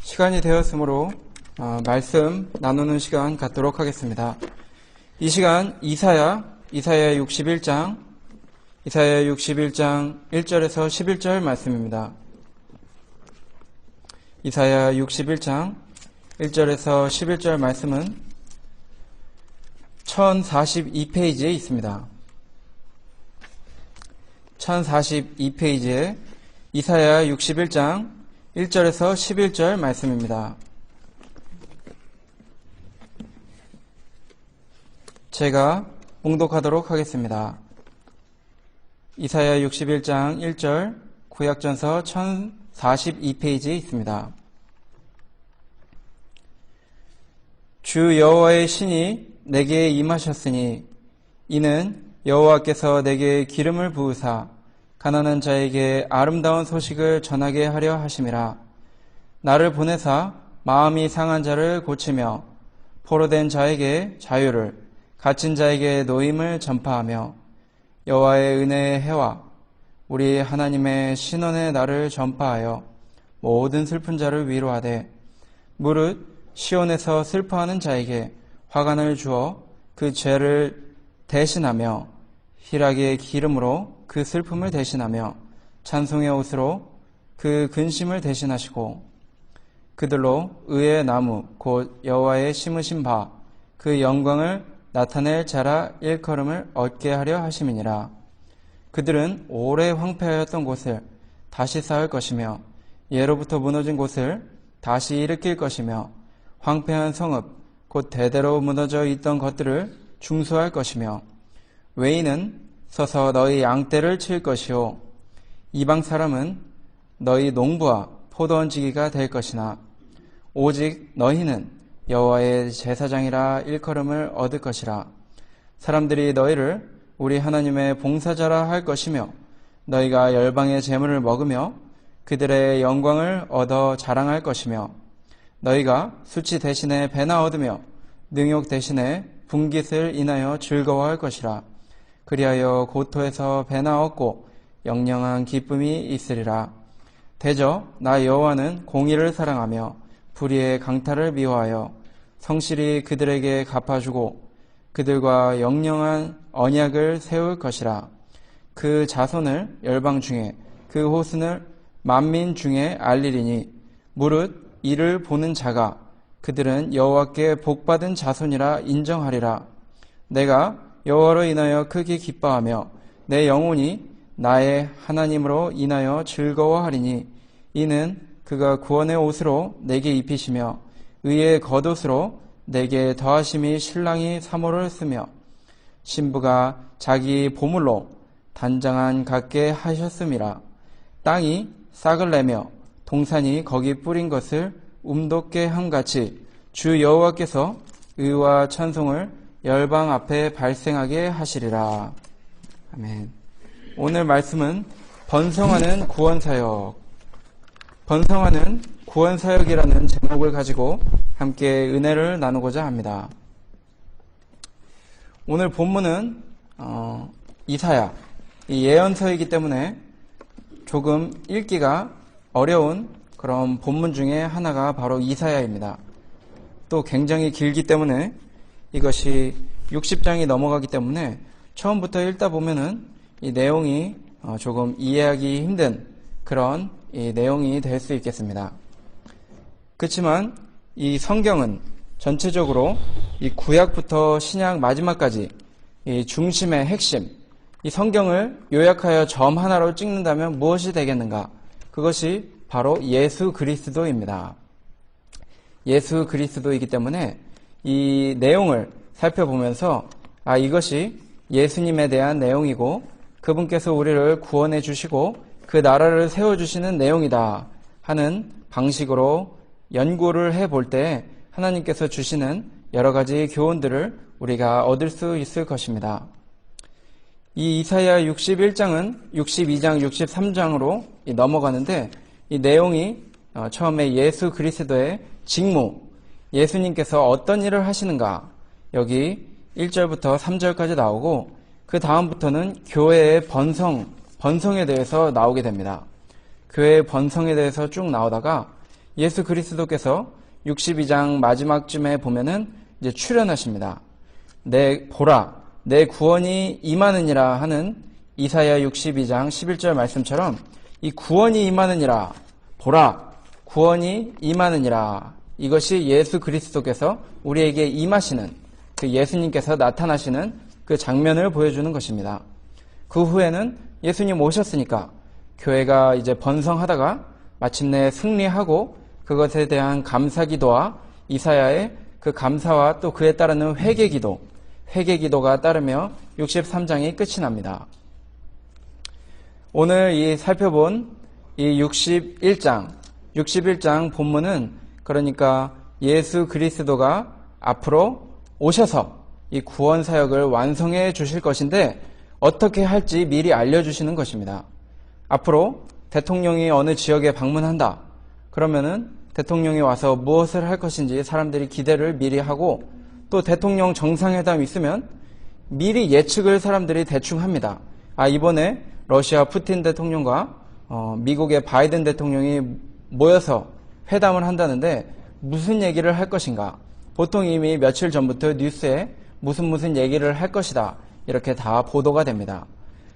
시간이 되었으므로 말씀 나누는 시간 갖도록 하겠습니다. 이 시간 이사야 61장 1절에서 11절 말씀입니다. 이사야 61장 1절에서 11절 말씀은 1042페이지에 있습니다. 1042페이지에 이사야 61장 1절에서 11절 말씀입니다. 제가 봉독하도록 하겠습니다. 이사야 61장 1절 구약전서 1042페이지에 있습니다. 주 여호와의 신이 내게 임하셨으니 이는 여호와께서 내게 기름을 부으사 가난한 자에게 아름다운 소식을 전하게 하려 하심이라. 나를 보내사 마음이 상한 자를 고치며 포로된 자에게 자유를, 갇힌 자에게 노임을 전파하며 여호와의 은혜의 해와 우리 하나님의 신원의 날을 전파하여 모든 슬픈 자를 위로하되 무릇 시온에서 슬퍼하는 자에게 화관을 주어 그 죄를 대신하며 희락의 기름으로 그 슬픔을 대신하며 찬송의 옷으로 그 근심을 대신하시고 그들로 의의 나무 곧 여호와의 심으신 바 그 영광을 나타낼 자라 일컬음을 얻게 하려 하심이니라. 그들은 오래 황폐하였던 곳을 다시 쌓을 것이며 예로부터 무너진 곳을 다시 일으킬 것이며 황폐한 성읍 곧 대대로 무너져 있던 것들을 중수할 것이며 외인은 서서 너희 양떼를 칠 것이요 이방 사람은 너희 농부와 포도원지기가 될 것이나 오직 너희는 여호와의 제사장이라 일컬음을 얻을 것이라. 사람들이 너희를 우리 하나님의 봉사자라 할 것이며 너희가 열방의 재물을 먹으며 그들의 영광을 얻어 자랑할 것이며 너희가 수치 대신에 배나 얻으며 능욕 대신에 분깃을 인하여 즐거워할 것이라. 그리하여 고토에서 배나 얻고 영영한 기쁨이 있으리라. 대저 나 여호와는 공의를 사랑하며 불의의 강탈을 미워하여 성실히 그들에게 갚아주고 그들과 영영한 언약을 세울 것이라. 그 자손을 열방 중에 그 호순을 만민 중에 알리리니 무릇 이를 보는 자가 그들은 여호와께 복받은 자손이라 인정하리라. 내가 여호와로 인하여 크게 기뻐하며 내 영혼이 나의 하나님으로 인하여 즐거워하리니 이는 그가 구원의 옷으로 내게 입히시며 의의 겉옷으로 내게 더하심이 신랑이 사모를 쓰며 신부가 자기 보물로 단장한 같게 하셨음이라. 땅이 싹을 내며 동산이 거기 뿌린 것을 움돋게 함같이 주 여호와께서 의와 찬송을 열방 앞에 발생하게 하시리라. 아멘. 오늘 말씀은 번성하는 구원사역, 번성하는 구원사역이라는 제목을 가지고 함께 은혜를 나누고자 합니다. 오늘 본문은 이사야, 이 예언서이기 때문에 조금 읽기가 어려운 그런 본문 중에 하나가 바로 이사야입니다. 또 굉장히 길기 때문에 이것이 60장이 넘어가기 때문에 처음부터 읽다 보면은 이 내용이 조금 이해하기 힘든 그런 이 내용이 될 수 있겠습니다. 그렇지만 이 성경은 전체적으로 이 구약부터 신약 마지막까지 이 중심의 핵심, 이 성경을 요약하여 점 하나로 찍는다면 무엇이 되겠는가? 그것이 바로 예수 그리스도입니다. 예수 그리스도이기 때문에 이 내용을 살펴보면서 이것이 예수님에 대한 내용이고 그분께서 우리를 구원해 주시고 그 나라를 세워주시는 내용이다 하는 방식으로 연구를 해볼 때 하나님께서 주시는 여러 가지 교훈들을 우리가 얻을 수 있을 것입니다. 이 이사야 61장은 62장, 63장으로 넘어가는데 이 내용이 처음에 예수 그리스도의 직무, 예수님께서 어떤 일을 하시는가 여기 1절부터 3절까지 나오고 그 다음부터는 교회의 번성에 대해서 나오게 됩니다. 교회의 번성에 대해서 쭉 나오다가 예수 그리스도께서 62장 마지막쯤에 보면은 이제 출현하십니다. 보라, 내 구원이 임하느니라 하는 이사야 62장 11절 말씀처럼 이 구원이 임하느니라, 보라, 구원이 임하느니라, 이것이 예수 그리스도께서 우리에게 임하시는, 그 예수님께서 나타나시는 그 장면을 보여주는 것입니다. 그 후에는 예수님 오셨으니까 교회가 이제 번성하다가 마침내 승리하고 그것에 대한 감사기도와 이사야의 그 감사와 또 그에 따르는 회개기도가 따르며 63장이 끝이 납니다. 오늘 이 살펴본 이 61장 본문은 그러니까 예수 그리스도가 앞으로 오셔서 이 구원 사역을 완성해 주실 것인데 어떻게 할지 미리 알려주시는 것입니다. 앞으로 대통령이 어느 지역에 방문한다. 그러면은 대통령이 와서 무엇을 할 것인지 사람들이 기대를 미리 하고, 또 대통령 정상회담 있으면 미리 예측을 사람들이 대충 합니다. 이번에 러시아 푸틴 대통령과 미국의 바이든 대통령이 모여서 회담을 한다는데 무슨 얘기를 할 것인가? 보통 이미 며칠 전부터 뉴스에 무슨 얘기를 할 것이다, 이렇게 다 보도가 됩니다.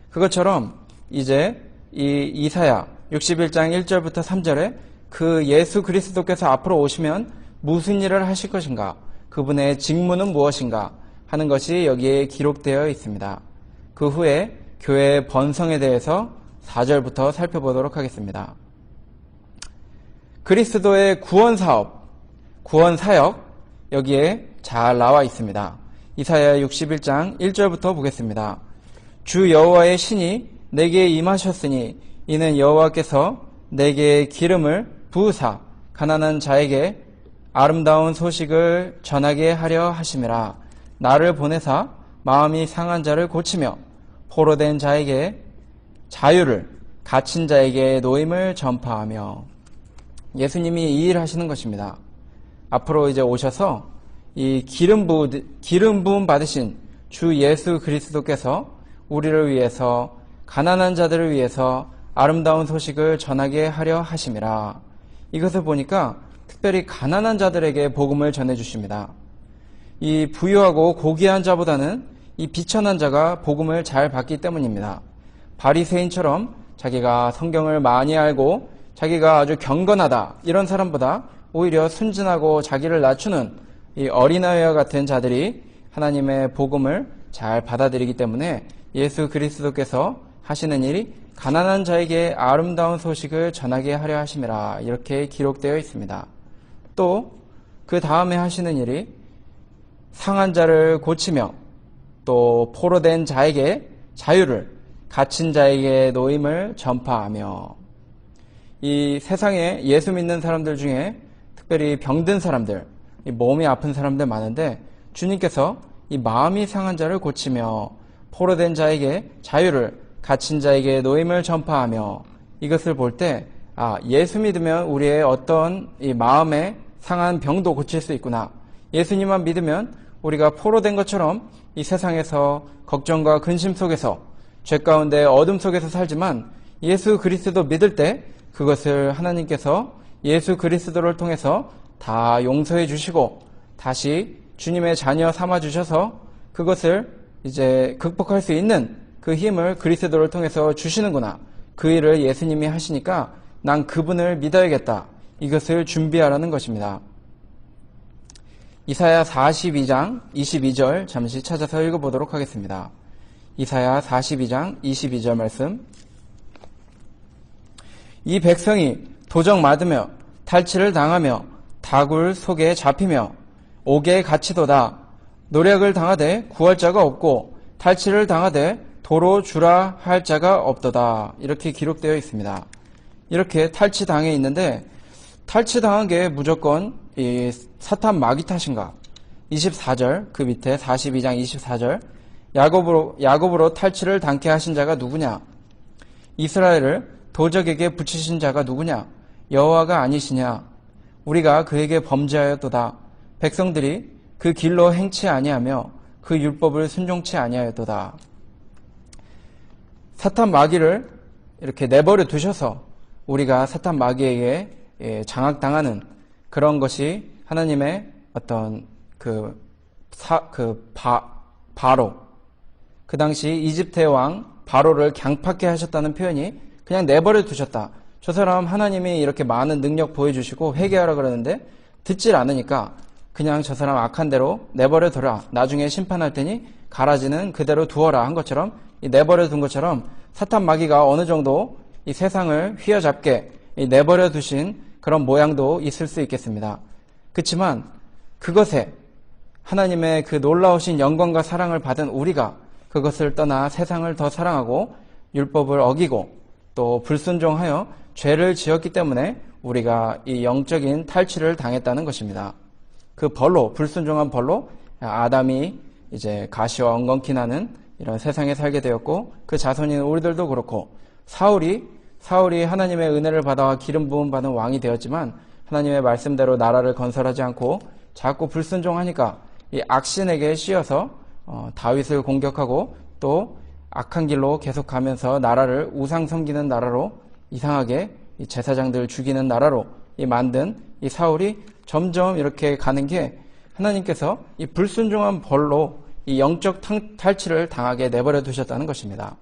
그것처럼 이제 이 이사야 61장 1절부터 3절에 그 예수 그리스도께서 앞으로 오시면 무슨 일을 하실 것인가, 그분의 직무는 무엇인가 하는 것이 여기에 기록되어 있습니다. 그 후에 교회의 번성에 대해서 4절부터 살펴보도록 하겠습니다. 그리스도의 구원사업, 구원사역, 여기에 잘 나와 있습니다. 이사야 61장 1절부터 보겠습니다. 주 여호와의 신이 내게 임하셨으니 이는 여호와께서 내게 기름을 부으사 가난한 자에게 아름다운 소식을 전하게 하려 하심이라. 나를 보내사 마음이 상한 자를 고치며 포로된 자에게 자유를, 갇힌 자에게 노임을 전파하며. 예수님이 이 일을 하시는 것입니다. 앞으로 이제 오셔서 이 기름 부음 받으신 주 예수 그리스도께서 우리를 위해서, 가난한 자들을 위해서 아름다운 소식을 전하게 하려 하심이라. 이것을 보니까 특별히 가난한 자들에게 복음을 전해주십니다. 이 부유하고 고귀한 자보다는 이 비천한 자가 복음을 잘 받기 때문입니다. 바리새인처럼 자기가 성경을 많이 알고 자기가 아주 경건하다, 이런 사람보다 오히려 순진하고 자기를 낮추는 이 어린아이와 같은 자들이 하나님의 복음을 잘 받아들이기 때문에 예수 그리스도께서 하시는 일이 가난한 자에게 아름다운 소식을 전하게 하려 하심이라, 이렇게 기록되어 있습니다. 또 그 다음에 하시는 일이 상한 자를 고치며, 또 포로된 자에게 자유를, 갇힌 자에게 노임을 전파하며. 이 세상에 예수 믿는 사람들 중에 특별히 병든 사람들, 이 몸이 아픈 사람들 많은데 주님께서 이 마음이 상한 자를 고치며 포로된 자에게 자유를, 갇힌 자에게 노임을 전파하며. 이것을 볼 때 예수 믿으면 우리의 어떤 이 마음의 상한 병도 고칠 수 있구나. 예수님만 믿으면 우리가 포로된 것처럼 이 세상에서 걱정과 근심 속에서, 죄 가운데 어둠 속에서 살지만 예수 그리스도 믿을 때 그것을 하나님께서 예수 그리스도를 통해서 다 용서해 주시고 다시 주님의 자녀 삼아 주셔서 그것을 이제 극복할 수 있는 그 힘을 그리스도를 통해서 주시는구나. 그 일을 예수님이 하시니까 난 그분을 믿어야겠다. 이것을 준비하라는 것입니다. 이사야 42장 22절 잠시 찾아서 읽어보도록 하겠습니다. 이사야 42장 22절 말씀. 이 백성이 도적 맞으며 탈취를 당하며 다굴 속에 잡히며 옥에 갇히도다. 노력을 당하되 구할 자가 없고 탈취를 당하되 도로 주라 할 자가 없도다. 이렇게 기록되어 있습니다. 이렇게 탈취당해 있는데 탈취당한 게 무조건 이 사탄 마귀 탓인가? 24절, 그 밑에 42장 24절. 야곱으로 탈취를 당케 하신 자가 누구냐? 이스라엘을 도적에게 붙이신 자가 누구냐? 여호와가 아니시냐? 우리가 그에게 범죄하였도다. 백성들이 그 길로 행치 아니하며 그 율법을 순종치 아니하였도다. 사탄 마귀를 이렇게 내버려 두셔서 우리가 사탄 마귀에게 장악당하는 그런 것이 하나님의 어떤 바로, 그 당시 이집트의 왕 바로를 강팍해 하셨다는 표현이 그냥 내버려 두셨다. 저 사람 하나님이 이렇게 많은 능력 보여주시고 회개하라 그러는데 듣질 않으니까 그냥 저 사람 악한 대로 내버려 둬라. 나중에 심판할 테니 가라지는 그대로 두어라 한 것처럼, 이 내버려 둔 것처럼 사탄 마귀가 어느 정도 이 세상을 휘어잡게 내버려 두신 그런 모양도 있을 수 있겠습니다. 그렇지만 그것에 하나님의 그 놀라우신 영광과 사랑을 받은 우리가 그것을 떠나 세상을 더 사랑하고 율법을 어기고 또 불순종하여 죄를 지었기 때문에 우리가 이 영적인 탈취를 당했다는 것입니다. 그 벌로, 불순종한 벌로 아담이 이제 가시와 엉겅퀴 나는 이런 세상에 살게 되었고, 그 자손인 우리들도 그렇고, 사울이 하나님의 은혜를 받아 기름 부음 받은 왕이 되었지만 하나님의 말씀대로 나라를 건설하지 않고 자꾸 불순종하니까 이 악신에게 씌어서 다윗을 공격하고 또 악한 길로 계속 가면서 나라를 우상 섬기는 나라로, 이상하게 이 제사장들 죽이는 나라로 만든 이 사울이 점점 이렇게 가는 게 하나님께서 이 불순종한 벌로 이 영적 탈취를 당하게 내버려 두셨다는 것입니다.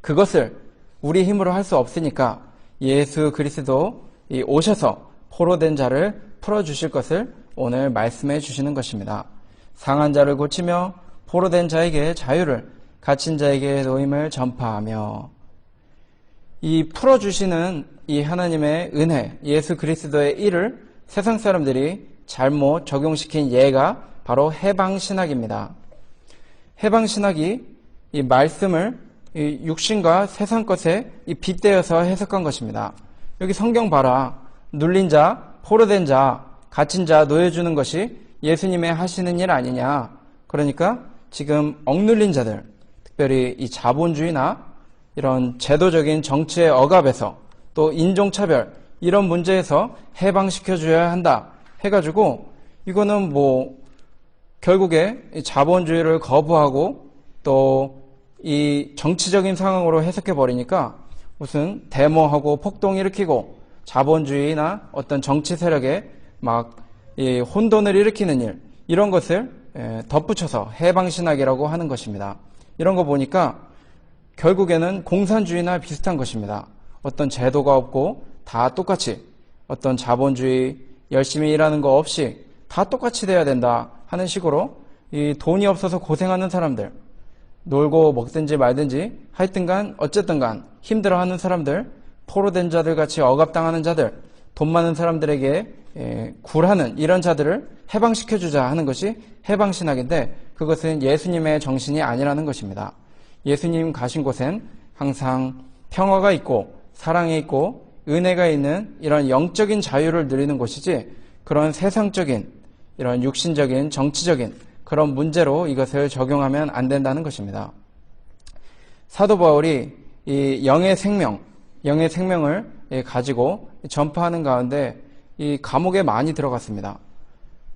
그것을 우리 힘으로 할 수 없으니까 예수 그리스도 오셔서 포로된 자를 풀어주실 것을 오늘 말씀해 주시는 것입니다. 상한 자를 고치며 포로된 자에게 자유를, 갇힌 자에게 노임을 전파하며, 이 풀어주시는 이 하나님의 은혜, 예수 그리스도의 일을 세상 사람들이 잘못 적용시킨 예가 바로 해방신학입니다. 해방신학이 이 말씀을 이 육신과 세상 것에 이 빗대어서 해석한 것입니다. 여기 성경 봐라. 눌린 자, 포로된 자, 갇힌 자 놓여주는 것이 예수님의 하시는 일 아니냐. 그러니까 지금 억눌린 자들, 특별히 이 자본주의나 이런 제도적인 정치의 억압에서 또 인종차별 이런 문제에서 해방시켜줘야 한다 해가지고, 이거는 결국에 자본주의를 거부하고 또 이 정치적인 상황으로 해석해버리니까 무슨 데모하고 폭동 일으키고 자본주의나 어떤 정치 세력에 이 혼돈을 일으키는 일, 이런 것을 덧붙여서 해방신학이라고 하는 것입니다. 이런 거 보니까 결국에는 공산주의나 비슷한 것입니다. 어떤 제도가 없고 다 똑같이, 어떤 자본주의 열심히 일하는 거 없이 다 똑같이 돼야 된다 하는 식으로 이 돈이 없어서 고생하는 사람들, 놀고 먹든지 말든지 하여튼간 어쨌든간 힘들어하는 사람들, 포로된 자들 같이 억압당하는 자들, 돈 많은 사람들에게 굴하는 이런 자들을 해방시켜주자 하는 것이 해방신학인데, 그것은 예수님의 정신이 아니라는 것입니다. 예수님 가신 곳엔 항상 평화가 있고 사랑이 있고 은혜가 있는 이런 영적인 자유를 누리는 곳이지, 그런 세상적인 이런 육신적인 정치적인 그런 문제로 이것을 적용하면 안 된다는 것입니다. 사도 바울이 이 영의 생명을 가지고 전파하는 가운데 이 감옥에 많이 들어갔습니다.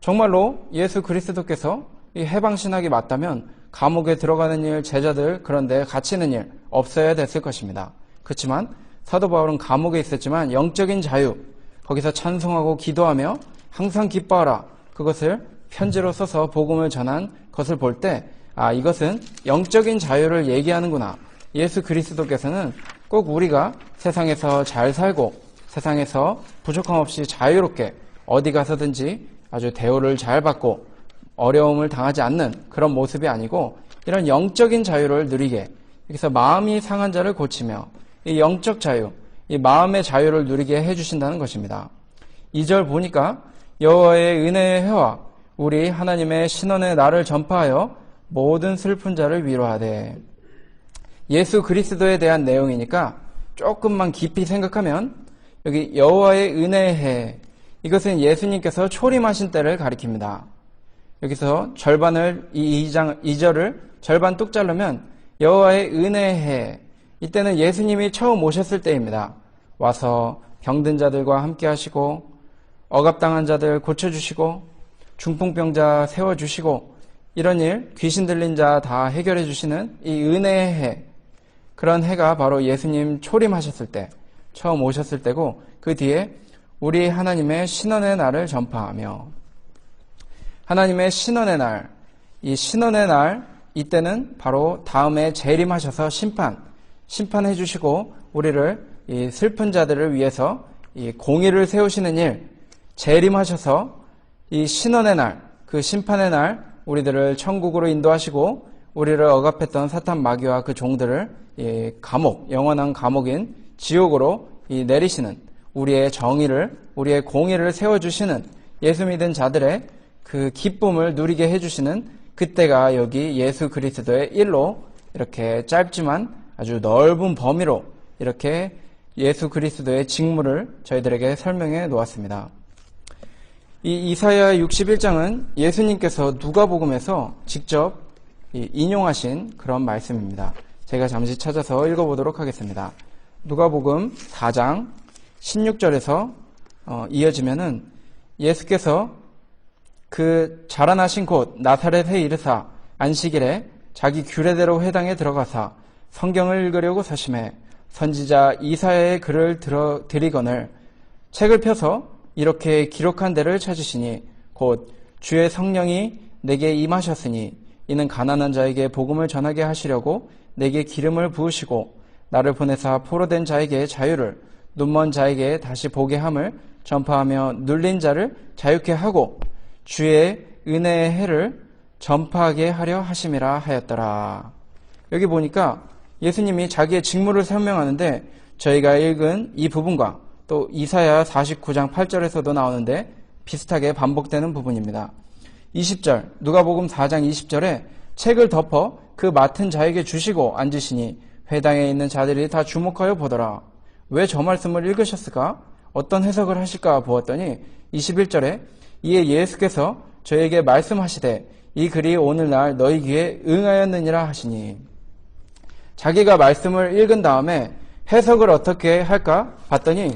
정말로 예수 그리스도께서 이 해방신학이 맞다면 감옥에 들어가는 일, 제자들 그런데 갇히는 일 없어야 됐을 것입니다. 그렇지만 사도 바울은 감옥에 있었지만 영적인 자유, 거기서 찬송하고 기도하며 항상 기뻐하라, 그것을 편지로 써서 복음을 전한 것을 볼 때, 이것은 영적인 자유를 얘기하는구나. 예수 그리스도께서는 꼭 우리가 세상에서 잘 살고 세상에서 부족함 없이 자유롭게 어디 가서든지 아주 대우를 잘 받고 어려움을 당하지 않는 그런 모습이 아니고, 이런 영적인 자유를 누리게, 여기서 마음이 상한 자를 고치며 이 영적 자유, 이 마음의 자유를 누리게 해주신다는 것입니다. 2절 보니까 여호와의 은혜의 해와 우리 하나님의 신원의 날을 전파하여 모든 슬픈 자를 위로하되, 예수 그리스도에 대한 내용이니까 조금만 깊이 생각하면 여기 여호와의 은혜의 해, 이것은 예수님께서 초림하신 때를 가리킵니다. 여기서 절반을, 이 2절을 절반 뚝 자르면 여호와의 은혜의 해, 이때는 예수님이 처음 오셨을 때입니다. 와서 병든 자들과 함께 하시고 억압당한 자들 고쳐주시고 중풍병자 세워주시고 이런 일, 귀신 들린 자 다 해결해 주시는 이 은혜의 해, 그런 해가 바로 예수님 초림하셨을 때, 처음 오셨을 때고, 그 뒤에 우리 하나님의 신원의 날을 전파하며. 하나님의 신원의 날, 이 신원의 날, 이때는 바로 다음에 재림하셔서 심판해 주시고 우리를 이 슬픈 자들을 위해서 이 공의를 세우시는 일, 재림하셔서 이 신원의 날, 그 심판의 날 우리들을 천국으로 인도하시고 우리를 억압했던 사탄 마귀와 그 종들을 이 감옥, 영원한 감옥인 지옥으로 이 내리시는 우리의 정의를, 우리의 공의를 세워주시는 예수 믿은 자들의 그 기쁨을 누리게 해주시는 그때가 여기 예수 그리스도의 일로 이렇게 짧지만 아주 넓은 범위로 이렇게 예수 그리스도의 직무를 저희들에게 설명해 놓았습니다. 이 이사야 61장은 예수님께서 누가복음에서 직접 인용하신 그런 말씀입니다. 제가 잠시 찾아서 읽어보도록 하겠습니다. 누가복음 4장 16절에서 이어지면은 예수께서 그 자라나신 곳 나사렛에 이르사 안식일에 자기 규례대로 회당에 들어가사 성경을 읽으려고 서심해 선지자 이사야의 글을 드리거늘 책을 펴서 이렇게 기록한 데를 찾으시니 곧 주의 성령이 내게 임하셨으니 이는 가난한 자에게 복음을 전하게 하시려고 내게 기름을 부으시고 나를 보내사 포로된 자에게 자유를 눈먼 자에게 다시 보게 함을 전파하며 눌린 자를 자유케 하고 주의 은혜의 해를 전파하게 하려 하심이라 하였더라. 여기 보니까 예수님이 자기의 직무를 설명하는데 저희가 읽은 이 부분과 또 이사야 49장 8절에서도 나오는데 비슷하게 반복되는 부분입니다. 20절 누가복음 4장 20절에 책을 덮어 그 맡은 자에게 주시고 앉으시니 회당에 있는 자들이 다 주목하여 보더라. 왜 저 말씀을 읽으셨을까? 어떤 해석을 하실까 보았더니 21절에 이에 예수께서 저에게 말씀하시되 이 글이 오늘날 너희 귀에 응하였느니라 하시니 자기가 말씀을 읽은 다음에 해석을 어떻게 할까 봤더니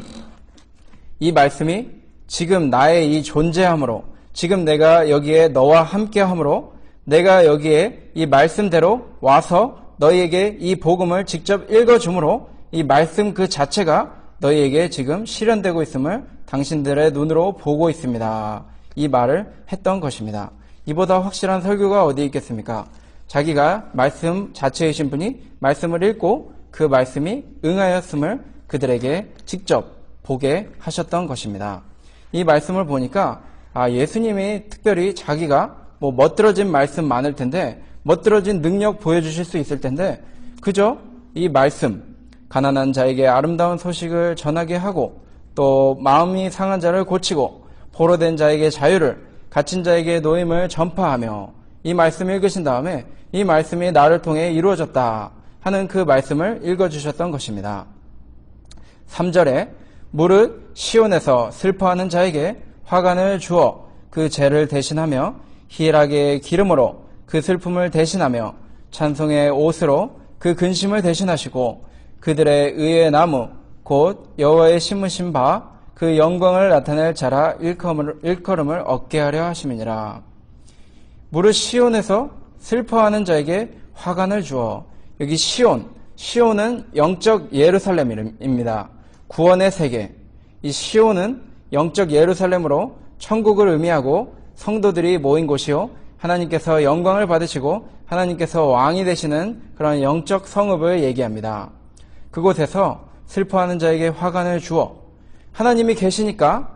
이 말씀이 지금 나의 이 존재함으로 지금 내가 여기에 너와 함께함으로 내가 여기에 이 말씀대로 와서 너희에게 이 복음을 직접 읽어주므로 이 말씀 그 자체가 너희에게 지금 실현되고 있음을 당신들의 눈으로 보고 있습니다. 이 말을 했던 것입니다. 이보다 확실한 설교가 어디 있겠습니까? 자기가 말씀 자체이신 분이 말씀을 읽고 그 말씀이 응하였음을 그들에게 직접 보게 하셨던 것입니다. 이 말씀을 보니까 예수님이 특별히 자기가 멋들어진 말씀 많을 텐데 멋들어진 능력 보여주실 수 있을 텐데 그저 이 말씀 가난한 자에게 아름다운 소식을 전하게 하고 또 마음이 상한 자를 고치고 포로된 자에게 자유를 갇힌 자에게 노임을 전파하며 이 말씀 읽으신 다음에 이 말씀이 나를 통해 이루어졌다 하는 그 말씀을 읽어주셨던 것입니다. 3절에 무릇 시온에서 슬퍼하는 자에게 화관을 주어 그 죄를 대신하며 희락의 기름으로 그 슬픔을 대신하며 찬송의 옷으로 그 근심을 대신하시고 그들의 의의 나무 곧 여호와의 심으신 바 그 영광을 나타낼 자라 일컬음을 얻게 하려 하심이니라. 무릇 시온에서 슬퍼하는 자에게 화관을 주어 여기 시온은 영적 예루살렘입니다. 구원의 세계. 이 시온은 영적 예루살렘으로 천국을 의미하고 성도들이 모인 곳이요 하나님께서 영광을 받으시고 하나님께서 왕이 되시는 그런 영적 성읍을 얘기합니다. 그곳에서 슬퍼하는 자에게 화관을 주어 하나님이 계시니까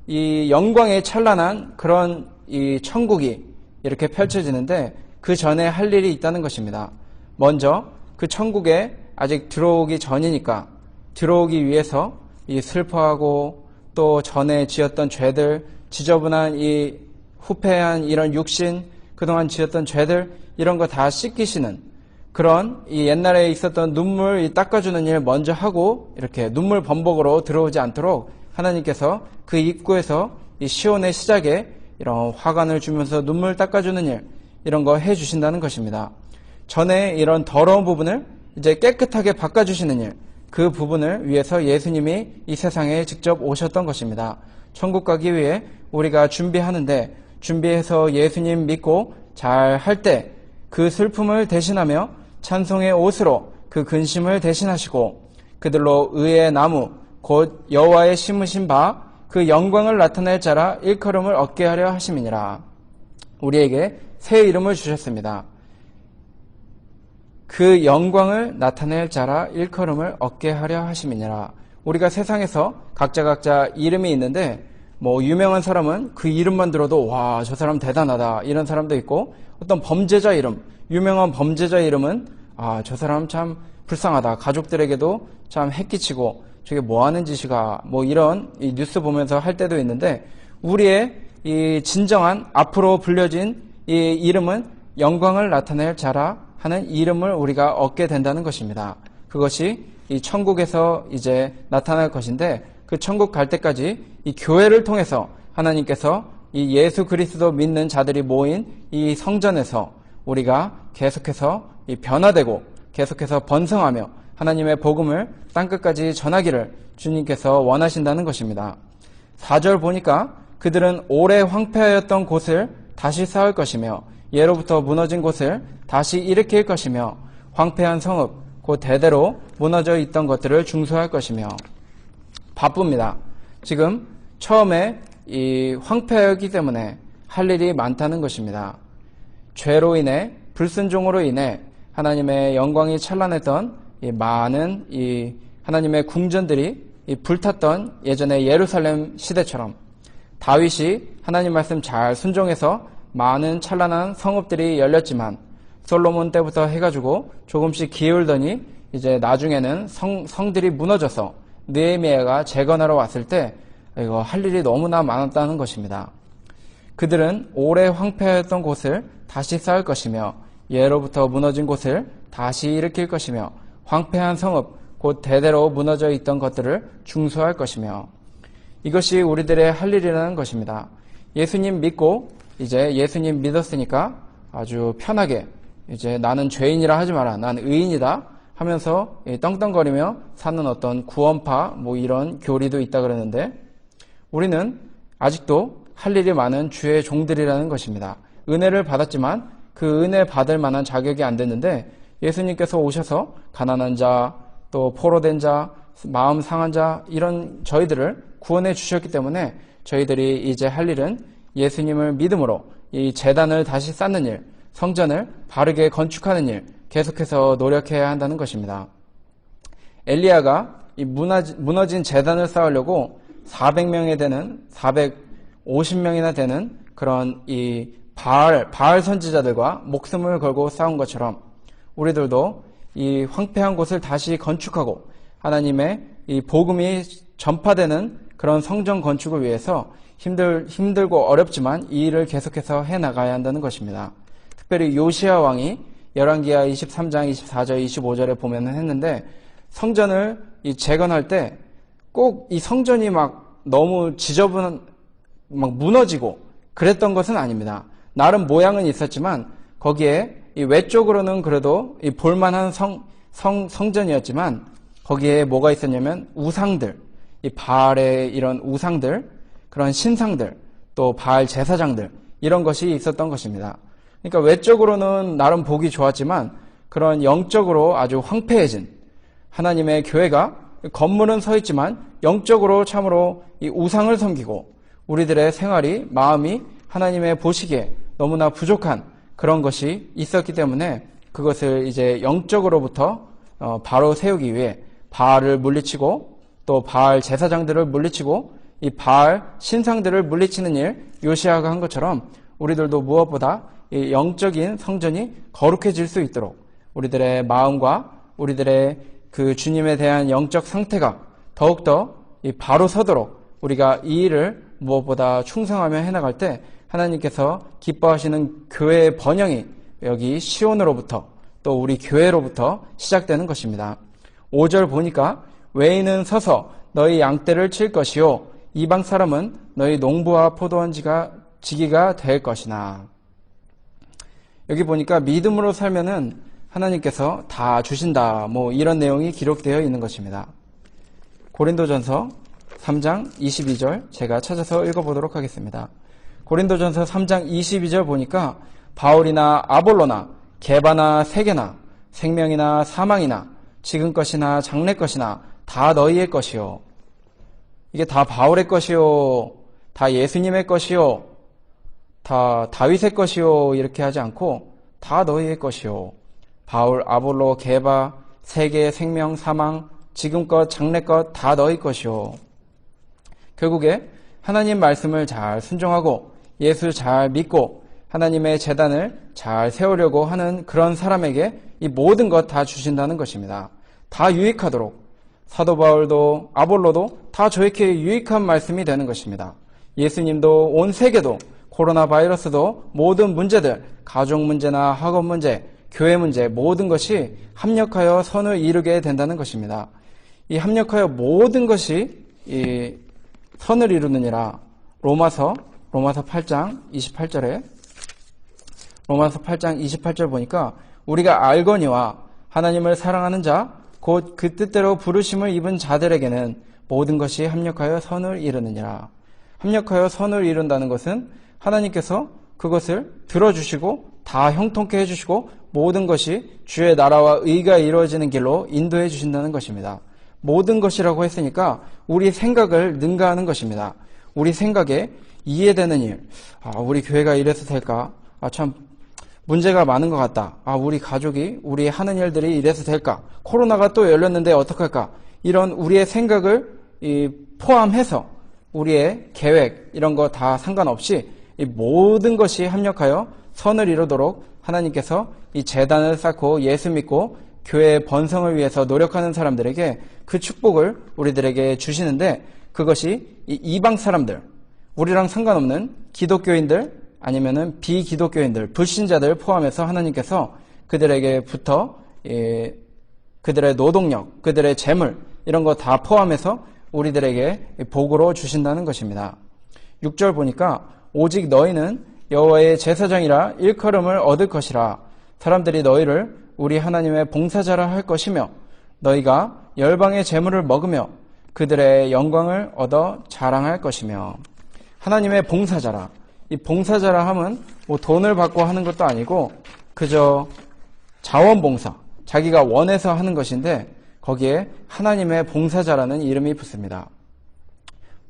이 영광의 찬란한 그런 이 천국이 이렇게 펼쳐지는데 그 전에 할 일이 있다는 것입니다. 먼저 그 천국에 아직 들어오기 전이니까 들어오기 위해서 이 슬퍼하고 또 전에 지었던 죄들, 지저분한 이 후패한 이런 육신, 그동안 지었던 죄들 이런 거 다 씻기시는 그런 이 옛날에 있었던 눈물 닦아주는 일 먼저 하고 이렇게 눈물 범벅으로 들어오지 않도록 하나님께서 그 입구에서 이 시온의 시작에 이런 화관을 주면서 눈물 닦아주는 일 이런 거 해주신다는 것입니다. 전에 이런 더러운 부분을 이제 깨끗하게 바꿔주시는 일 그 부분을 위해서 예수님이 이 세상에 직접 오셨던 것입니다. 천국 가기 위해 우리가 준비하는데 준비해서 예수님 믿고 잘 할 때 그 슬픔을 대신하며 찬송의 옷으로 그 근심을 대신하시고 그들로 의의 나무 곧 여호와의 심으신 바 그 영광을 나타낼 자라 일컬음을 얻게 하려 하심이니라. 우리에게 새 이름을 주셨습니다. 그 영광을 나타낼 자라 일컬음을 얻게 하려 하심이니라. 우리가 세상에서 각자 이름이 있는데 뭐 유명한 사람은 그 이름만 들어도 와, 저 사람 대단하다 이런 사람도 있고, 어떤 범죄자 이름, 유명한 범죄자 이름은 아, 저 사람 참 불쌍하다, 가족들에게도 참 해끼치고 저게 뭐 하는 짓이가, 뭐 이런 이 뉴스 보면서 할 때도 있는데, 우리의 이 진정한 앞으로 불려진 이 이름은 영광을 나타낼 자라 하는 이름을 우리가 얻게 된다는 것입니다. 그것이 이 천국에서 이제 나타날 것인데, 그 천국 갈 때까지 이 교회를 통해서 하나님께서 이 예수 그리스도 믿는 자들이 모인 이 성전에서 우리가 계속해서 이 변화되고 계속해서 번성하며 하나님의 복음을 땅끝까지 전하기를 주님께서 원하신다는 것입니다. 4절 보니까 그들은 오래 황폐하였던 곳을 다시 쌓을 것이며 예로부터 무너진 곳을 다시 일으킬 것이며 황폐한 성읍 곧 대대로 무너져 있던 것들을 중수할 것이며, 바쁩니다. 지금 처음에 이 황폐하였기 때문에 할 일이 많다는 것입니다. 죄로 인해, 불순종으로 인해 하나님의 영광이 찬란했던 이 많은 이 하나님의 궁전들이 이 불탔던 예전의 예루살렘 시대처럼 다윗이 하나님 말씀 잘 순종해서 많은 찬란한 성읍들이 열렸지만, 솔로몬 때부터 해가지고 조금씩 기울더니 이제 나중에는 성들이 무너져서 느헤미야가 재건하러 왔을 때 이거 할 일이 너무나 많았다는 것입니다. 그들은 오래 황폐하였던 곳을 다시 쌓을 것이며 예로부터 무너진 곳을 다시 일으킬 것이며 황폐한 성읍 곧 대대로 무너져 있던 것들을 중수할 것이며, 이것이 우리들의 할 일이라는 것입니다. 예수님 믿고 이제 예수님 믿었으니까 아주 편하게 이제 나는 죄인이라 하지 마라, 난 의인이다 하면서 떵떵거리며 사는 어떤 구원파 뭐 이런 교리도 있다 그러는데, 우리는 아직도 할 일이 많은 주의 종들이라는 것입니다. 은혜를 받았지만 그 은혜 받을 만한 자격이 안 됐는데, 예수님께서 오셔서 가난한 자, 또 포로된 자, 마음 상한 자, 이런 저희들을 구원해 주셨기 때문에 저희들이 이제 할 일은 예수님을 믿음으로 이 제단을 다시 쌓는 일, 성전을 바르게 건축하는 일 계속해서 노력해야 한다는 것입니다. 엘리야가 이 무너진 제단을 쌓으려고 400명이 되는 450명이나 되는 그런 이 바알 선지자들과 목숨을 걸고 싸운 것처럼, 우리들도 이 황폐한 곳을 다시 건축하고 하나님의 이 복음이 전파되는 그런 성전 건축을 위해서 힘들고 어렵지만 이 일을 계속해서 해나가야 한다는 것입니다. 특별히 요시야 왕이 열왕기하 23장 24절 25절에 보면 했는데, 성전을 이 재건할 때 꼭 이 성전이 막 너무 막 무너지고 그랬던 것은 아닙니다. 나름 모양은 있었지만 거기에 이 외적으로는 그래도 이 볼만한 성전이었지만 거기에 뭐가 있었냐면 우상들, 이 바알의 이런 우상들, 그런 신상들, 또 바알 제사장들, 이런 것이 있었던 것입니다. 그러니까 외적으로는 나름 보기 좋았지만 그런 영적으로 아주 황폐해진 하나님의 교회가 건물은 서 있지만 영적으로 참으로 이 우상을 섬기고 우리들의 생활이, 마음이 하나님의 보시기에 너무나 부족한 그런 것이 있었기 때문에 그것을 이제 영적으로부터 바로 세우기 위해 바알을 물리치고 또 바알 제사장들을 물리치고 이 바알 신상들을 물리치는 일 요시야가 한 것처럼 우리들도 무엇보다 이 영적인 성전이 거룩해질 수 있도록 우리들의 마음과 우리들의 그 주님에 대한 영적 상태가 더욱더 바로 서도록 우리가 이 일을 무엇보다 충성하며 해나갈 때 하나님께서 기뻐하시는 교회의 번영이 여기 시온으로부터 또 우리 교회로부터 시작되는 것입니다. 5절 보니까 외인은 서서 너희 양떼를 칠 것이요 이방 사람은 너희 농부와 포도원 지기가 될 것이나. 여기 보니까 믿음으로 살면은 하나님께서 다 주신다, 뭐 이런 내용이 기록되어 있는 것입니다. 고린도전서 3장 22절 제가 찾아서 읽어보도록 하겠습니다. 고린도전서 3장 22절 보니까 바울이나 아볼로나 게바나 세게나 생명이나 사망이나 지금 것이나 장래 것이나 다 너희의 것이요. 이게 다 바울의 것이요, 다 예수님의 것이요, 다 다윗의 것이요 이렇게 하지 않고 다 너희의 것이요. 바울, 아볼로, 게바, 세계, 생명, 사망, 지금껏, 장래껏 다 너희 것이요. 결국에 하나님 말씀을 잘 순종하고 예수 잘 믿고 하나님의 제단을 잘 세우려고 하는 그런 사람에게 이 모든 것 다 주신다는 것입니다. 다 유익하도록 사도 바울도 아볼로도 다 저에게 유익한 말씀이 되는 것입니다. 예수님도 온 세계도 코로나 바이러스도 모든 문제들, 가족 문제나 학업 문제, 교회 문제 모든 것이 합력하여 선을 이루게 된다는 것입니다. 이 합력하여 모든 것이 이 선을 이루느니라. 로마서 8장 28절에 로마서 8장 28절 보니까 우리가 알거니와 하나님을 사랑하는 자 곧 그 뜻대로 부르심을 입은 자들에게는 모든 것이 합력하여 선을 이루느니라. 합력하여 선을 이룬다는 것은 하나님께서 그것을 들어주시고 다 형통케 해주시고 모든 것이 주의 나라와 의가 이루어지는 길로 인도해 주신다는 것입니다. 모든 것이라고 했으니까 우리 생각을 능가하는 것입니다. 우리 생각에 이해되는 일, 우리 교회가 이래서 될까? 참 문제가 많은 것 같다. 우리 가족이 우리 하는 일들이 이래서 될까? 코로나가 또 열렸는데 어떡할까? 이런 우리의 생각을 포함해서 우리의 계획 이런 거 다 상관없이 이 모든 것이 합력하여 선을 이루도록 하나님께서 이 제단을 쌓고 예수 믿고 교회의 번성을 위해서 노력하는 사람들에게 그 축복을 우리들에게 주시는데 그것이 이 이방 사람들, 우리랑 상관없는 기독교인들 아니면은 비기독교인들, 불신자들 포함해서 하나님께서 그들에게부터 그들의 노동력, 그들의 재물 이런 거 다 포함해서 우리들에게 복으로 주신다는 것입니다. 6절 보니까 오직 너희는 여호와의 제사장이라 일컬음을 얻을 것이라. 사람들이 너희를 우리 하나님의 봉사자라 할 것이며 너희가 열방의 재물을 먹으며 그들의 영광을 얻어 자랑할 것이며. 하나님의 봉사자라. 이 봉사자라 함은 뭐 돈을 받고 하는 것도 아니고 그저 자원봉사, 자기가 원해서 하는 것인데 거기에 하나님의 봉사자라는 이름이 붙습니다.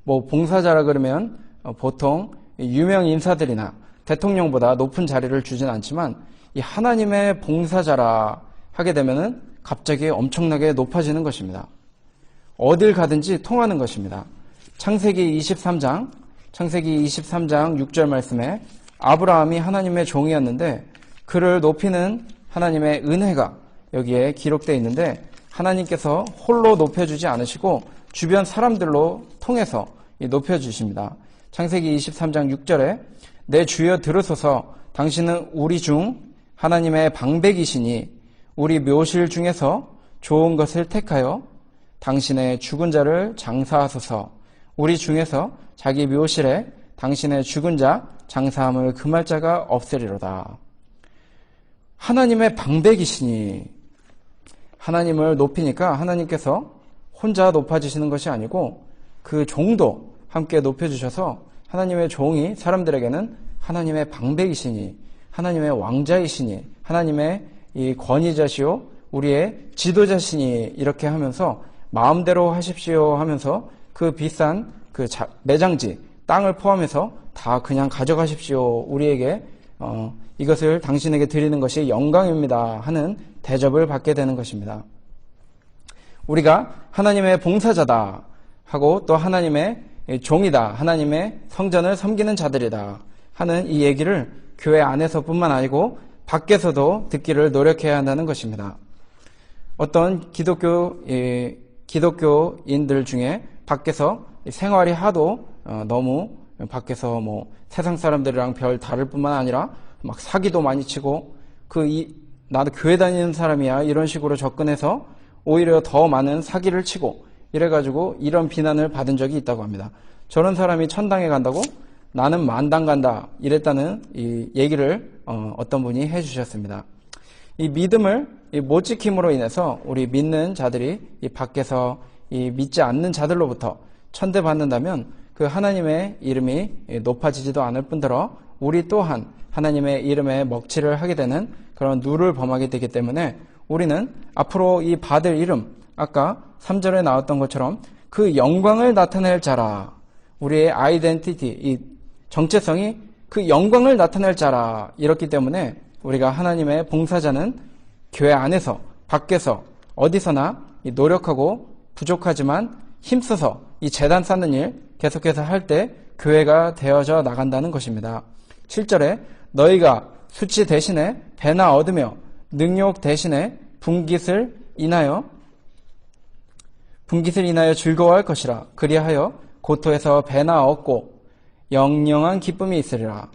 뭐 봉사자라 그러면 보통 유명 인사들이나 대통령보다 높은 자리를 주진 않지만 이 하나님의 봉사자라 하게 되면은 갑자기 엄청나게 높아지는 것입니다. 어딜 가든지 통하는 것입니다. 창세기 23장 6절 말씀에 아브라함이 하나님의 종이었는데 그를 높이는 하나님의 은혜가 여기에 기록되어 있는데 하나님께서 홀로 높여주지 않으시고 주변 사람들로 통해서 높여주십니다. 창세기 23장 6절에 내 주여 들으소서 당신은 우리 중 하나님의 방백이시니 우리 묘실 중에서 좋은 것을 택하여 당신의 죽은 자를 장사하소서. 우리 중에서 자기 묘실에 당신의 죽은 자 장사함을 금할 자가 없으리로다. 하나님의 방백이시니 하나님을 높이니까 하나님께서 혼자 높아지시는 것이 아니고 그 종도 함께 높여주셔서 하나님의 종이 사람들에게는 하나님의 방백이시니 하나님의 왕자이시니 하나님의 이 권위자시오 우리의 지도자시니 이렇게 하면서 마음대로 하십시오 하면서 그 비싼 그 매장지 땅을 포함해서 다 그냥 가져가십시오 우리에게 이것을 당신에게 드리는 것이 영광입니다 하는 대접을 받게 되는 것입니다. 우리가 하나님의 봉사자다 하고 또 하나님의 종이다 하나님의 성전을 섬기는 자들이다 하는 이 얘기를 교회 안에서뿐만 아니고 밖에서도 듣기를 노력해야 한다는 것입니다. 어떤 기독교인들 중에 밖에서 생활이 하도 너무 밖에서 뭐 세상 사람들이랑 별 다를 뿐만 아니라 막 사기도 많이 치고 나도 교회 다니는 사람이야 이런 식으로 접근해서 오히려 더 많은 사기를 치고 이래가지고 이런 비난을 받은 적이 있다고 합니다. 저런 사람이 천당에 간다고 나는 만당 간다 이랬다는 이 얘기를 어떤 분이 해주셨습니다. 이 믿음을 못 지킴으로 인해서 우리 믿는 자들이 이 밖에서 이 믿지 않는 자들로부터 천대받는다면 그 하나님의 이름이 높아지지도 않을 뿐더러 우리 또한 하나님의 이름에 먹칠을 하게 되는 그런 누를 범하게 되기 때문에 우리는 앞으로 이 받을 이름 아까 3절에 나왔던 것처럼 그 영광을 나타낼 자라. 우리의 아이덴티티, 이 정체성이 그 영광을 나타낼 자라. 이렇기 때문에 우리가 하나님의 봉사자는 교회 안에서, 밖에서, 어디서나 노력하고 부족하지만 힘써서 이 제단 쌓는 일 계속해서 할 때 교회가 되어져 나간다는 것입니다. 7절에 너희가 수치 대신에 배나 얻으며 능욕 대신에 분깃을 인하여 즐거워할 것이라. 그리하여 고토에서 배나 얻고 영영한 기쁨이 있으리라.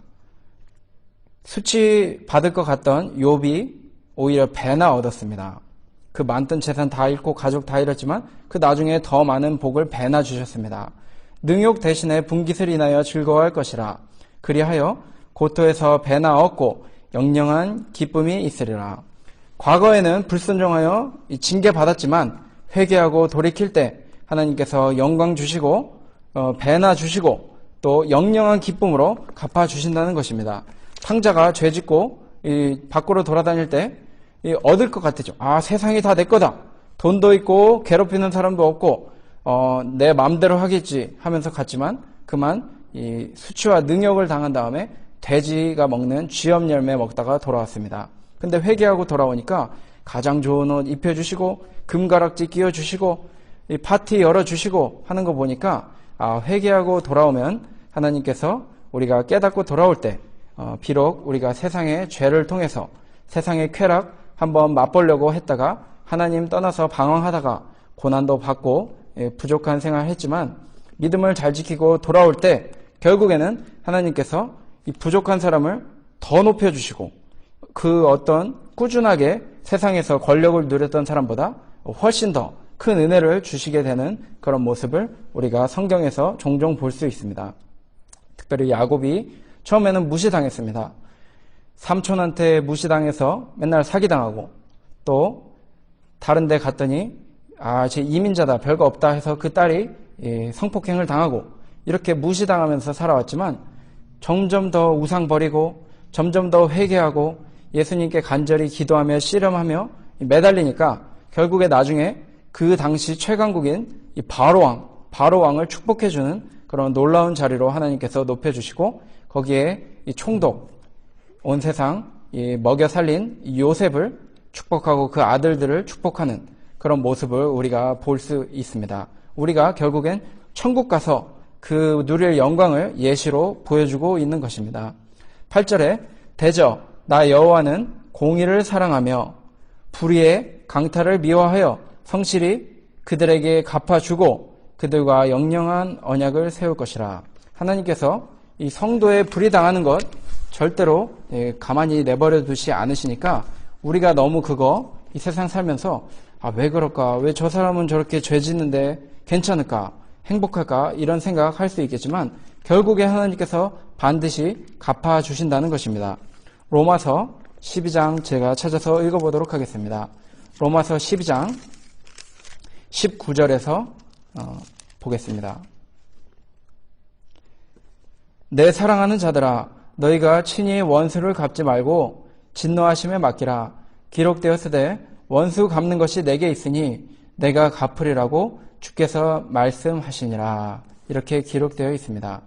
수치 받을 것 같던 욥이 오히려 배나 얻었습니다. 그 많던 재산 다 잃고 가족 다 잃었지만 그 나중에 더 많은 복을 배나 주셨습니다. 능욕 대신에 분깃을 인하여 즐거워할 것이라. 그리하여 고토에서 배나 얻고 영영한 기쁨이 있으리라. 과거에는 불순종하여 징계받았지만 회개하고 돌이킬 때 하나님께서 영광 주시고 배나 주시고 또 영영한 기쁨으로 갚아주신다는 것입니다. 탕자가 죄짓고 밖으로 돌아다닐 때 얻을 것 같았죠. 세상이 다 내 거다. 돈도 있고 괴롭히는 사람도 없고 내 마음대로 하겠지 하면서 갔지만 그만 이 수치와 능욕을 당한 다음에 돼지가 먹는 쥐염 열매 먹다가 돌아왔습니다. 근데 회개하고 돌아오니까 가장 좋은 옷 입혀주시고 금가락지 끼워주시고 이 파티 열어주시고 하는 거 보니까 회개하고 돌아오면 하나님께서 우리가 깨닫고 돌아올 때 비록 우리가 세상의 죄를 통해서 세상의 쾌락 한번 맛보려고 했다가 하나님 떠나서 방황하다가 고난도 받고 부족한 생활을 했지만 믿음을 잘 지키고 돌아올 때 결국에는 하나님께서 이 부족한 사람을 더 높여주시고 그 어떤 꾸준하게 세상에서 권력을 누렸던 사람보다 훨씬 더 큰 은혜를 주시게 되는 그런 모습을 우리가 성경에서 종종 볼 수 있습니다. 특별히 야곱이 처음에는 무시당했습니다. 삼촌한테 무시당해서 맨날 사기당하고 또 다른 데 갔더니 제 이민자다 별거 없다 해서 그 딸이 성폭행을 당하고 이렇게 무시당하면서 살아왔지만 점점 더 우상 버리고 점점 더 회개하고 예수님께 간절히 기도하며 씨름하며 매달리니까 결국에 나중에 그 당시 최강국인 이 바로왕을 축복해주는 그런 놀라운 자리로 하나님께서 높여주시고 거기에 이 총독 온 세상 먹여 살린 요셉을 축복하고 그 아들들을 축복하는 그런 모습을 우리가 볼 수 있습니다. 우리가 결국엔 천국 가서 그 누릴 영광을 예시로 보여주고 있는 것입니다. 8절에 대저 나 여호와는 공의를 사랑하며 불의의 강탈을 미워하여 성실히 그들에게 갚아주고 그들과 영영한 언약을 세울 것이라. 하나님께서 이 성도의 불의 당하는 것 절대로 가만히 내버려 두지 않으시니까 우리가 너무 이 세상 살면서 왜 그럴까? 왜 저 사람은 저렇게 죄 짓는데 괜찮을까? 행복할까? 이런 생각할 수 있겠지만 결국에 하나님께서 반드시 갚아주신다는 것입니다. 로마서 12장 제가 찾아서 읽어보도록 하겠습니다. 로마서 12장 19절에서 보겠습니다. 내 사랑하는 자들아 너희가 친히 원수를 갚지 말고 진노하심에 맡기라. 기록되었으되 원수 갚는 것이 내게 있으니 내가 갚으리라고 주께서 말씀하시니라. 이렇게 기록되어 있습니다.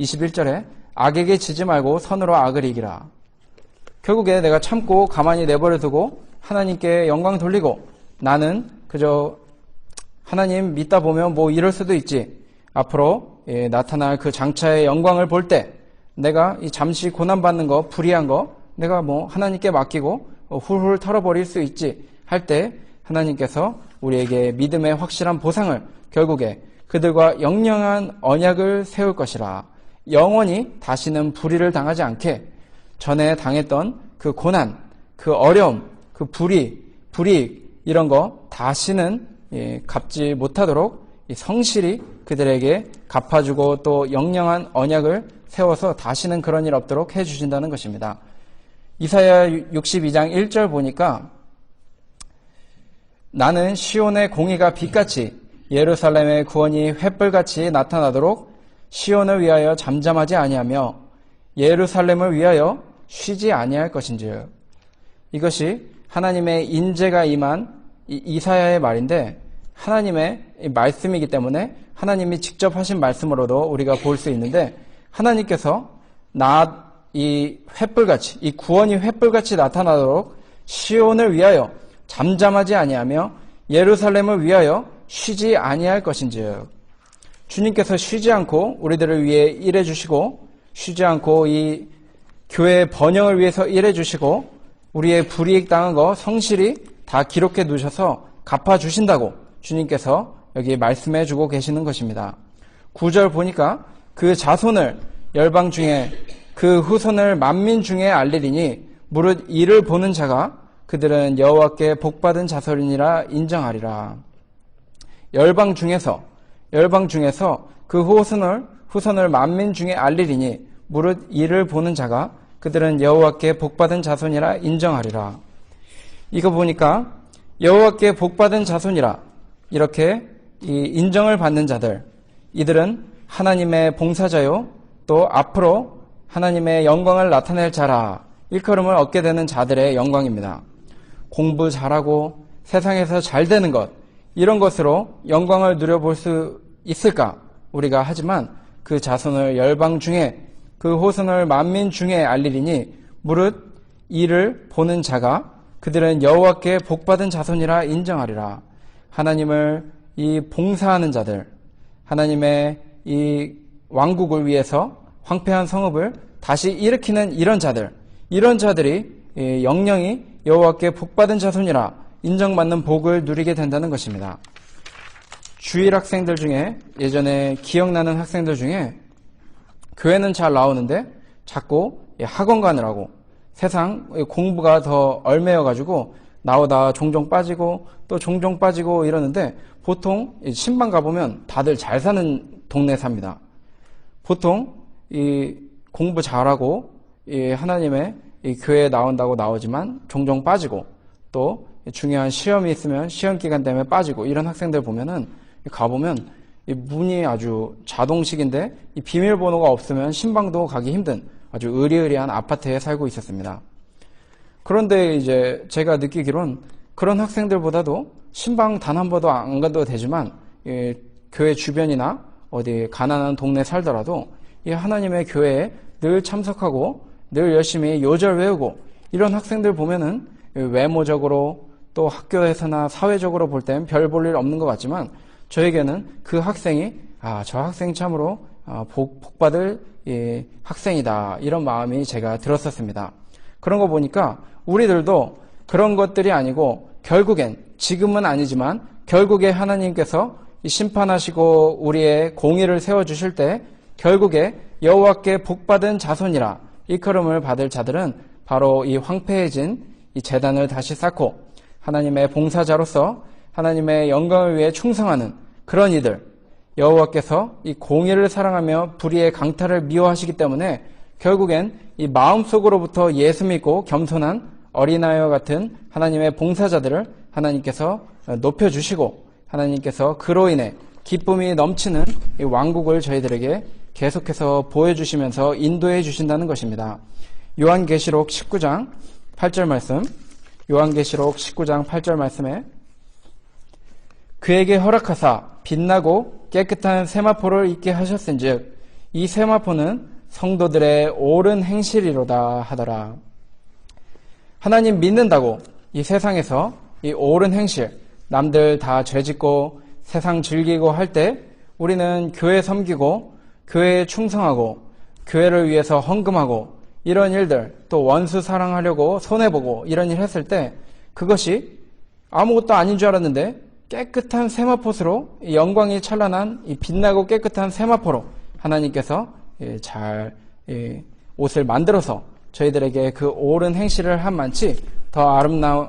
21절에 악에게 지지 말고 선으로 악을 이기라. 결국에 내가 참고 가만히 내버려 두고 하나님께 영광 돌리고 나는 그저 하나님 믿다 보면 이럴 수도 있지. 앞으로 나타날 그 장차의 영광을 볼 때 내가 이 잠시 고난받는 거, 불의한 거 내가 하나님께 맡기고 훌훌 털어버릴 수 있지 할 때 하나님께서 우리에게 믿음의 확실한 보상을 결국에 그들과 영영한 언약을 세울 것이라. 영원히 다시는 불의를 당하지 않게 전에 당했던 그 고난, 그 어려움, 그 불이익 이런 거 다시는 갚지 못하도록 성실히 그들에게 갚아주고 또 영영한 언약을 세워서 다시는 그런 일 없도록 해주신다는 것입니다. 이사야 62장 1절 보니까 나는 시온의 공의가 빛같이 예루살렘의 구원이 횃불같이 나타나도록 시온을 위하여 잠잠하지 아니하며 예루살렘을 위하여 쉬지 아니할 것인즉. 이것이 하나님의 인재가 임한 이사야의 말인데 하나님의 말씀이기 때문에 하나님이 직접 하신 말씀으로도 우리가 볼 수 있는데, 하나님께서 이 횃불같이, 이 구원이 횃불같이 나타나도록 시온을 위하여 잠잠하지 아니하며 예루살렘을 위하여 쉬지 아니할 것인즉, 주님께서 쉬지 않고 우리들을 위해 일해 주시고, 쉬지 않고 이 교회의 번영을 위해서 일해 주시고, 우리의 불이익 당한 거 성실히 다 기록해 두셔서 갚아 주신다고 주님께서 여기 말씀해 주고 계시는 것입니다. 9절 보니까 그 자손을 열방 중에 그 후손을 만민 중에 알리리니 무릇 이를 보는 자가 그들은 여호와께 복받은 자손이라 인정하리라. 열방 중에서 그 후손을 만민 중에 알리리니 무릇 이를 보는 자가 그들은 여호와께 복받은 자손이라 인정하리라. 이거 보니까 여호와께 복받은 자손이라 이렇게 이 인정을 받는 자들, 이들은 하나님의 봉사자요 또 앞으로 하나님의 영광을 나타낼 자라 일컬음을 얻게 되는 자들의 영광입니다. 공부 잘하고 세상에서 잘 되는 것, 이런 것으로 영광을 누려볼 수 있을까? 우리가 하지만 그 자손을 열방 중에 그 후손을 만민 중에 알리리니 무릇 이를 보는 자가 그들은 여호와께 복받은 자손이라 인정하리라. 하나님을 이 봉사하는 자들, 하나님의 이 왕국을 위해서 황폐한 성읍을 다시 일으키는 이런 자들이 영영이 여호와께 복받은 자손이라 인정받는 복을 누리게 된다는 것입니다. 주일 학생들 중에, 예전에 기억나는 학생들 중에 교회는 잘 나오는데 자꾸 학원 가느라고 세상 공부가 더 얼매여가지고 나오다 종종 빠지고 또 종종 빠지고 이러는데, 보통 신방 가보면 다들 잘 사는 동네 삽니다. 보통 이 공부 잘하고 이 하나님의 이 교회에 나온다고 나오지만 종종 빠지고, 또 중요한 시험이 있으면 시험 기간 때문에 빠지고, 이런 학생들 보면은 가보면 이 문이 아주 자동식인데 이 비밀번호가 없으면 신방도 가기 힘든 아주 으리으리한 아파트에 살고 있었습니다. 그런데 이제 제가 느끼기론 그런 학생들보다도 신방 단 한 번도 안 가도 되지만 교회 주변이나 어디 가난한 동네 살더라도 이 하나님의 교회에 늘 참석하고 늘 열심히 요절 외우고, 이런 학생들 보면은 외모적으로 또 학교에서나 사회적으로 볼 땐 별 볼 일 없는 것 같지만, 저에게는 그 학생이 저 학생 참으로 복받을 학생이다, 이런 마음이 제가 들었었습니다. 그런 거 보니까 우리들도 그런 것들이 아니고 결국엔, 지금은 아니지만 결국에 하나님께서 심판하시고 우리의 공의를 세워주실 때 결국에 여호와께 복받은 자손이라 일컬음을 받을 자들은 바로 이 황폐해진 이 제단을 다시 쌓고 하나님의 봉사자로서 하나님의 영광을 위해 충성하는 그런 이들, 여호와께서 이 공의를 사랑하며 불의의 강탈을 미워하시기 때문에 결국엔 이 마음속으로부터 예수 믿고 겸손한 어린아이와 같은 하나님의 봉사자들을 하나님께서 높여주시고, 하나님께서 그로 인해 기쁨이 넘치는 이 왕국을 저희들에게 계속해서 보여주시면서 인도해 주신다는 것입니다. 요한계시록 19장 8절 말씀, 요한계시록 19장 8절 말씀에 그에게 허락하사 빛나고 깨끗한 세마포를 입게 하셨은즉 이 세마포는 성도들의 옳은 행실이로다 하더라. 하나님 믿는다고 이 세상에서 이 옳은 행실, 남들 다 죄짓고 세상 즐기고 할 때 우리는 교회 섬기고 교회에 충성하고 교회를 위해서 헌금하고 이런 일들, 또 원수 사랑하려고 손해보고 이런 일 했을 때 그것이 아무것도 아닌 줄 알았는데 깨끗한 세마포로 영광이 찬란한 이 빛나고 깨끗한 세마포로 하나님께서 잘 옷을 만들어서 저희들에게 그 옳은 행실을 한 만치 더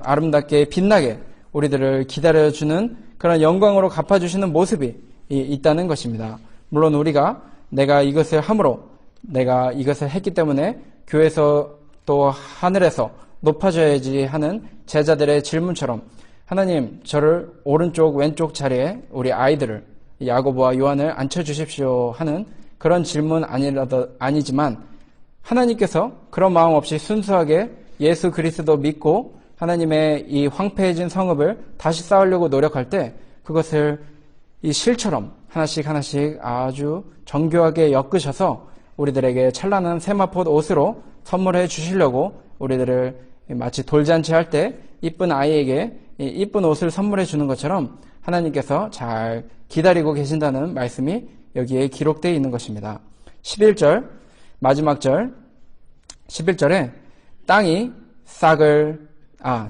아름답게 빛나게 우리들을 기다려주는 그런 영광으로 갚아주시는 모습이 있다는 것입니다. 물론 우리가 내가 이것을 함으로, 내가 이것을 했기 때문에 교회에서 또 하늘에서 높아져야지 하는 제자들의 질문처럼 하나님, 저를 오른쪽 왼쪽 자리에 우리 아이들을 야고보와 요한을 앉혀주십시오 하는 그런 질문 아니지만 하나님께서 그런 마음 없이 순수하게 예수 그리스도 믿고 하나님의 이 황폐해진 성읍을 다시 쌓으려고 노력할 때 그것을 이 실처럼 하나씩 하나씩 아주 정교하게 엮으셔서 우리들에게 찬란한 세마포 옷으로 선물해 주시려고 우리들을 마치 돌잔치 할 때 이쁜 아이에게 이쁜 옷을 선물해 주는 것처럼 하나님께서 잘 기다리고 계신다는 말씀이 여기에 기록되어 있는 것입니다. 11절 마지막 절 11절에 땅이 싹을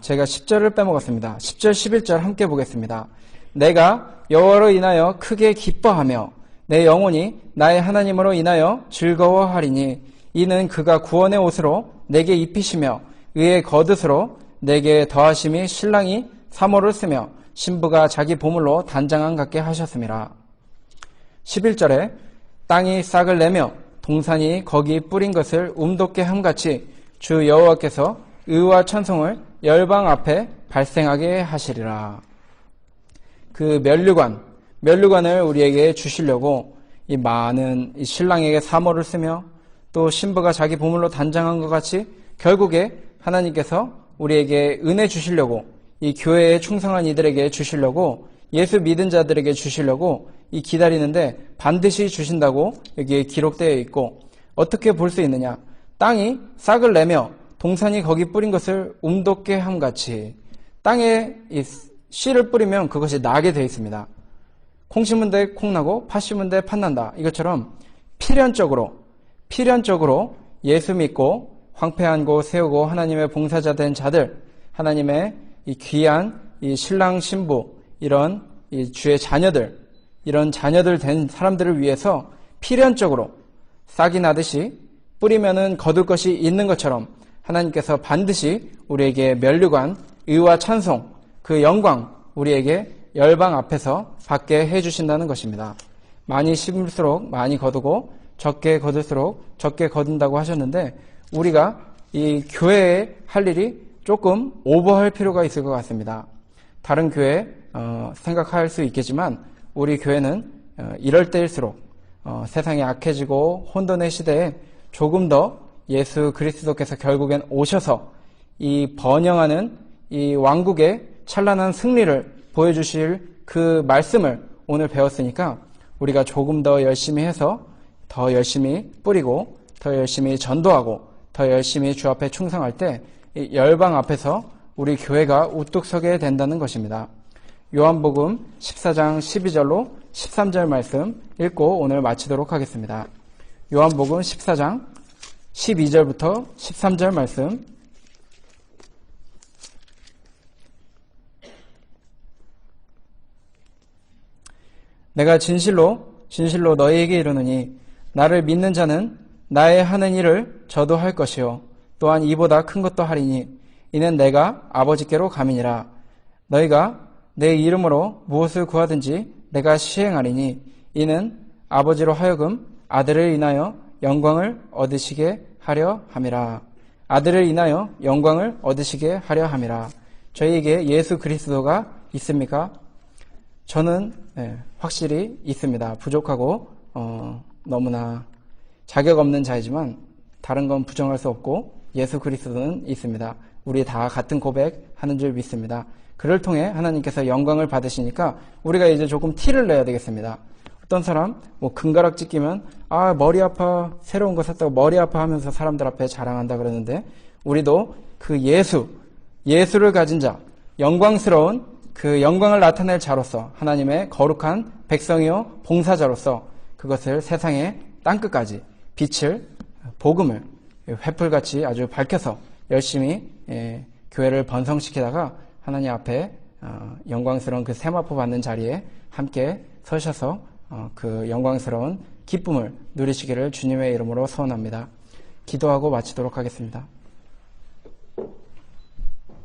제가 10절을 빼먹었습니다. 10절 11절 함께 보겠습니다. 내가 여호와로 인하여 크게 기뻐하며 내 영혼이 나의 하나님으로 인하여 즐거워하리니 이는 그가 구원의 옷으로 내게 입히시며 의의 겉옷으로 내게 더하심이 신랑이 사모를 쓰며 신부가 자기 보물로 단장한 같게 하셨음이라. 11절에 땅이 싹을 내며 동산이 거기 뿌린 것을 움돋게 함같이 주 여호와께서 의와 찬송을 열방 앞에 발생하게 하시리라. 그 면류관을 우리에게 주시려고 이 많은 이 신랑에게 사모를 쓰며 또 신부가 자기 보물로 단장한 것 같이 결국에 하나님께서 우리에게 은혜 주시려고 이 교회에 충성한 이들에게 주시려고 예수 믿은 자들에게 주시려고 이 기다리는데 반드시 주신다고 여기에 기록되어 있고 어떻게 볼 수 있느냐? 땅이 싹을 내며 동산이 거기 뿌린 것을 움돋게 함같이 땅에 이 씨를 뿌리면 그것이 나게 되어 있습니다. 콩 심은 데 콩 나고 팥 심은 데 팥 난다. 이것처럼 필연적으로 예수 믿고 황폐한 곳 세우고 하나님의 봉사자 된 자들, 하나님의 이 귀한 이 신랑 신부 이런 이 주의 자녀들, 이런 자녀들 된 사람들을 위해서 필연적으로 싹이 나듯이 뿌리면은 거둘 것이 있는 것처럼 하나님께서 반드시 우리에게 면류관, 의와 찬송, 그 영광 우리에게 열방 앞에서 받게 해주신다는 것입니다. 많이 심을수록 많이 거두고 적게 거둘수록 적게 거둔다고 하셨는데 우리가 이 교회에 할 일이 조금 오버할 필요가 있을 것 같습니다. 다른 교회 생각할 수 있겠지만 우리 교회는 이럴 때일수록 세상이 악해지고 혼돈의 시대에 조금 더 예수 그리스도께서 결국엔 오셔서 이 번영하는 이 왕국의 찬란한 승리를 보여주실 그 말씀을 오늘 배웠으니까 우리가 조금 더 열심히 해서 더 열심히 뿌리고 더 열심히 전도하고 더 열심히 주 앞에 충성할 때 이 열방 앞에서 우리 교회가 우뚝 서게 된다는 것입니다. 요한복음 14장 12절로 13절 말씀 읽고 오늘 마치도록 하겠습니다. 요한복음 14장 12절부터 13절 말씀 내가 진실로 너희에게 이르노니 나를 믿는 자는 나의 하는 일을 저도 할 것이요 또한 이보다 큰 것도 하리니 이는 내가 아버지께로 감이니라. 너희가 내 이름으로 무엇을 구하든지 내가 시행하리니 이는 아버지로 하여금 아들을 인하여 영광을 얻으시게 하려 함이라. 아들을 인하여 영광을 얻으시게 하려 함이라. 저희에게 예수 그리스도가 있습니까? 저는 확실히 있습니다. 부족하고 너무나 자격 없는 자이지만 다른 건 부정할 수 없고 예수 그리스도는 있습니다. 우리 다 같은 고백하는 줄 믿습니다. 그를 통해 하나님께서 영광을 받으시니까 우리가 이제 조금 티를 내야 되겠습니다. 어떤 사람 금가락지 끼면 머리 아파 새로운 거 샀다고 머리 아파 하면서 사람들 앞에 자랑한다 그러는데 우리도 그 예수를 가진 자 영광스러운 그 영광을 나타낼 자로서 하나님의 거룩한 백성이요 봉사자로서 그것을 세상의 땅끝까지 빛을 복음을 횃불같이 아주 밝혀서 열심히 교회를 번성시키다가 하나님 앞에 영광스러운 그 세마포 받는 자리에 함께 서셔서 그 영광스러운 기쁨을 누리시기를 주님의 이름으로 소원합니다. 기도하고 마치도록 하겠습니다.